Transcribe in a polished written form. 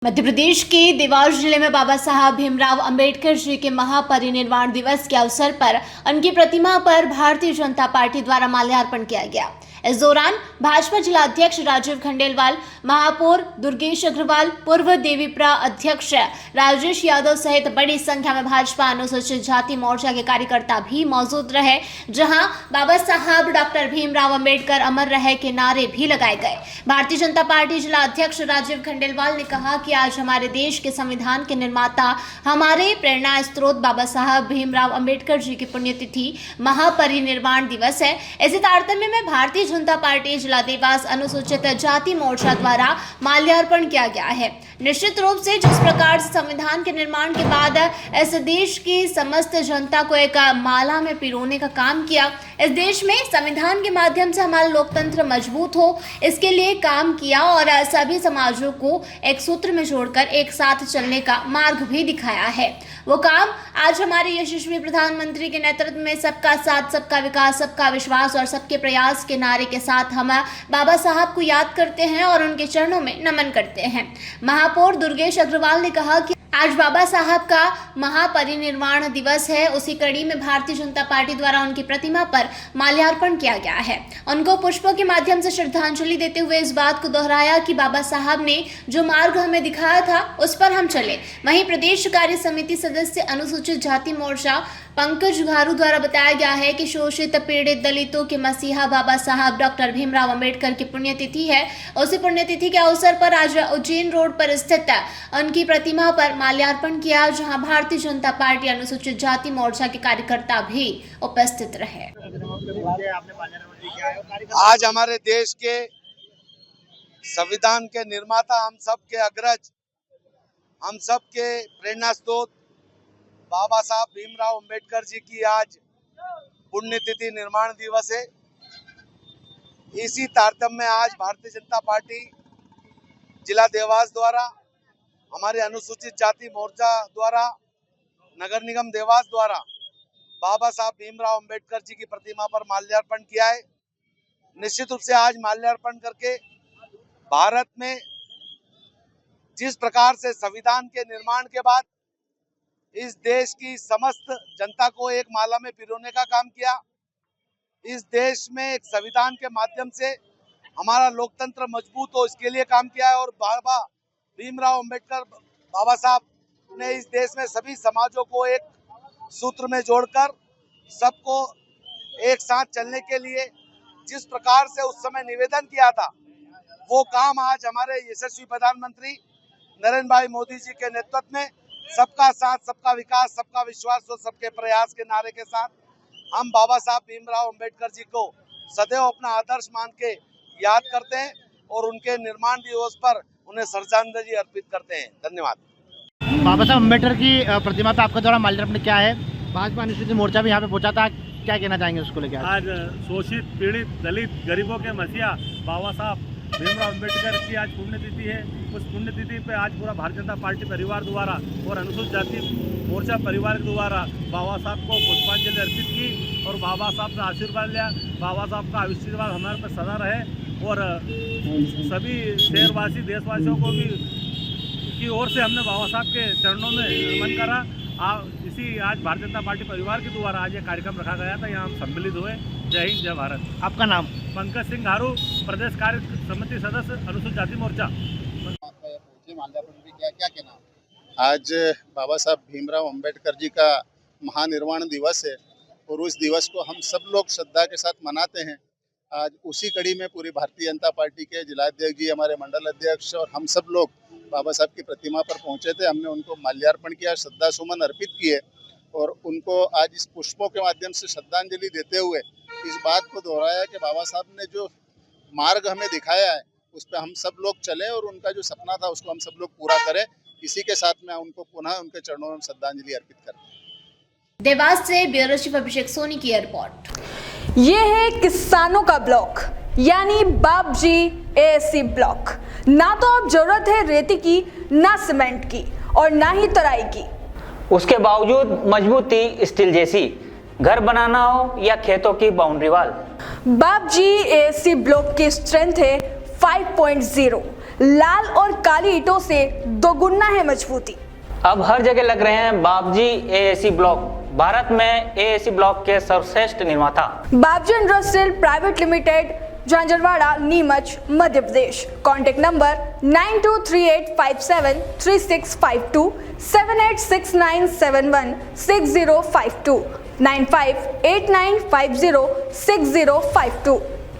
मध्य प्रदेश के देवास जिले में बाबा साहब भीमराव अंबेडकर जी के महापरिनिर्वाण दिवस के अवसर पर उनकी प्रतिमा पर भारतीय जनता पार्टी द्वारा माल्यार्पण किया गया। इस दौरान भाजपा जिला अध्यक्ष राजीव खंडेलवाल, महापौर दुर्गेश अग्रवाल, पूर्व देवीप्रा अध्यक्ष राजेश यादव सहित बड़ी संख्या में भाजपा अनुसूचित जाति मोर्चा के कार्यकर्ता भी मौजूद रहे, जहां बाबा साहब डॉक्टर भीमराव अंबेडकर अमर रहे के नारे भी लगाए गए। भारतीय जनता पार्टी जिला अध्यक्ष राजीव खंडेलवाल ने कहा कि आज हमारे देश के संविधान के निर्माता, हमारे प्रेरणा स्रोत बाबा साहब भीमराव अंबेडकर जी की पुण्यतिथि महापरिनिर्वाण दिवस है। इसी तारतम्य में भारतीय जनता पार्टी जिला देवास अनुसूचित जाति मोर्चा द्वारा माल्यार्पण किया गया है। निश्चित रूप से जिस प्रकार से संविधान के निर्माण के बाद इस देश की समस्त जनता को एक माला में पिरोने का काम किया, इस देश में संविधान के माध्यम से हमारा लोकतंत्र मजबूत हो, इसके लिए काम किया और सभी समाजों को एक सूत्र में जोड़कर एक साथ चलने का मार्ग भी दिखाया है। वो काम आज हमारे यशस्वी प्रधानमंत्री के नेतृत्व में सबका साथ, सबका विकास, सबका विश्वास और सबके प्रयास के नारे के साथ हम बाबा साहब को याद करते हैं और उनके चरणों में नमन करते हैं। महापौर दुर्गेश अग्रवाल ने कहा कि आज बाबा साहब का महापरिनिर्वाण दिवस है। उसी कड़ी में भारतीय जनता पार्टी द्वारा उनकी प्रतिमा पर माल्यार्पण किया गया है। उनको पुष्पों के माध्यम से श्रद्धांजलि देते हुए इस बात को दोहराया कि बाबा साहब ने जो मार्ग हमें दिखाया था उस पर हम चले। वहीं प्रदेश कार्य समिति सदस्य अनुसूचित जाति मोर्चा पंकज घारू द्वारा बताया गया है कि शोषित पीड़ित दलितों के मसीहा बाबा साहब डॉक्टर भीमराव अंबेडकर की पुण्यतिथि है। उसी पुण्यतिथि के अवसर पर आज उज्जैन रोड पर स्थित उनकी प्रतिमा पर माल्यार्पण किया, जहां भारतीय जनता पार्टी अनुसूचित जाति मोर्चा के कार्यकर्ता भी उपस्थित रहे। आज हमारे देश के संविधान के निर्माता, हम सब के अग्रज, हम सब के प्रेरणा स्रोत बाबा साहब भीमराव अंबेडकर जी की आज पुण्यतिथि निर्माण दिवस है। इसी तारतम्य में आज भारतीय जनता पार्टी जिला देवास द्वारा, हमारे अनुसूचित जाति मोर्चा द्वारा, नगर निगम देवास द्वारा बाबा साहब भीमराव अंबेडकर जी की प्रतिमा पर माल्यार्पण किया है। निश्चित रूप से आज माल्यार्पण करके भारत में जिस प्रकार से संविधान के निर्माण के बाद इस देश की समस्त जनता को एक माला में पिरोने का काम किया, इस देश में एक संविधान के माध्यम से हमारा लोकतंत्र मजबूत हो, इसके लिए काम किया है। और बाबा भीमराव अंबेडकर बाबा साहब ने इस देश में सभी समाजों को एक सूत्र में जोड़कर सबको एक साथ चलने के लिए जिस प्रकार से उस समय निवेदन किया था, वो काम आज हमारे यशस्वी प्रधानमंत्री नरेंद्र भाई मोदी जी के नेतृत्व में सबका साथ, सबका विकास, सबका विश्वास और सबके प्रयास के नारे के साथ हम बाबा साहब भीमराव अंबेडकर जी को सदैव अपना आदर्श मान के याद करते हैं और उनके निर्माण दिवस पर उन्हें श्रद्धांजलि अर्पित करते हैं। धन्यवाद। बाबा साहब अम्बेडकर की प्रतिमा पर आपका द्वारा माल्यार्पण क्या है? भाजपा अनुसूचित मोर्चा भी यहाँ पे पहुंचा था, क्या कहना चाहेंगे उसको लेकर? आज शोषित, पीड़ित, दलित, गरीबों के मसीहा बाबा साहब भीमराव अंबेडकर की आज पुण्यतिथि है। उस पुण्यतिथि पे आज पूरा भारतीय जनता पार्टी परिवार द्वारा और अनुसूचित जाति मोर्चा परिवार द्वारा बाबा साहब को पुष्पांजलि अर्पित की और बाबा साहब का आशीर्वाद लिया। बाबा साहब का आशीर्वाद हमारे पर सदा रहे और सभी शहरवासी, देशवासियों को भी की ओर से हमने बाबा साहब के चरणों में नमन करा। इसी आज भारतीय जनता पार्टी परिवार के द्वारा आज ये कार्यक्रम रखा गया था, यहाँ हम सम्मिलित हुए। जय हिंद, जय भारत। आपका नाम? पंकज सिंह घारू, प्रदेश कार्य समिति सदस्य अनुसूचित जाति मोर्चा। क्या कहना? आज बाबा साहब भीमराव अंबेडकर जी का महानिर्वाण दिवस है और उस दिवस को हम सब लोग श्रद्धा के साथ मनाते हैं। आज उसी कड़ी में पूरी भारतीय जनता पार्टी के जिलाध्यक्ष जी, हमारे मंडल अध्यक्ष और हम सब लोग बाबा साहब की प्रतिमा पर पहुंचे थे। हमने उनको माल्यार्पण किया, श्रद्धा सुमन अर्पित किए और उनको आज इस पुष्पों के माध्यम से श्रद्धांजलि देते हुए इस बात को दोहराया कि बाबा साहब ने जो मार्ग हमें दिखाया है उस पर हम सब लोग चले और उनका जो सपना था उसको हम सब लोग पूरा करें। इसी के साथ में उनको पुनः उनके चरणों में श्रद्धांजलि अर्पित करते हैं। देवास से ब्यूरो चीफ अभिषेक सोनी की रिपोर्ट। ये है किसानों का ब्लॉक, यानी बाबजी एएससी ब्लॉक। ना तो अब जरूरत है रेती की, ना सीमेंट की और ना ही तराई की, उसके बावजूद मजबूती स्टील जैसी। घर बनाना हो या खेतों की बाउंड्री वाल, बाबजी एएससी ब्लॉक की स्ट्रेंथ है 5.0। लाल और काली ईंटों से दोगुना है मजबूती। अब हर जगह लग रहे हैं बाबजी एएसी ब्लॉक, भारत में एएसी ब्लॉक के सर्वश्रेष्ठ निर्माता। Babji industrial private limited, Jhanjharwada, Neemuch, Madhya Pradesh. Contact number 9238573652, 7869716052, 9589506052।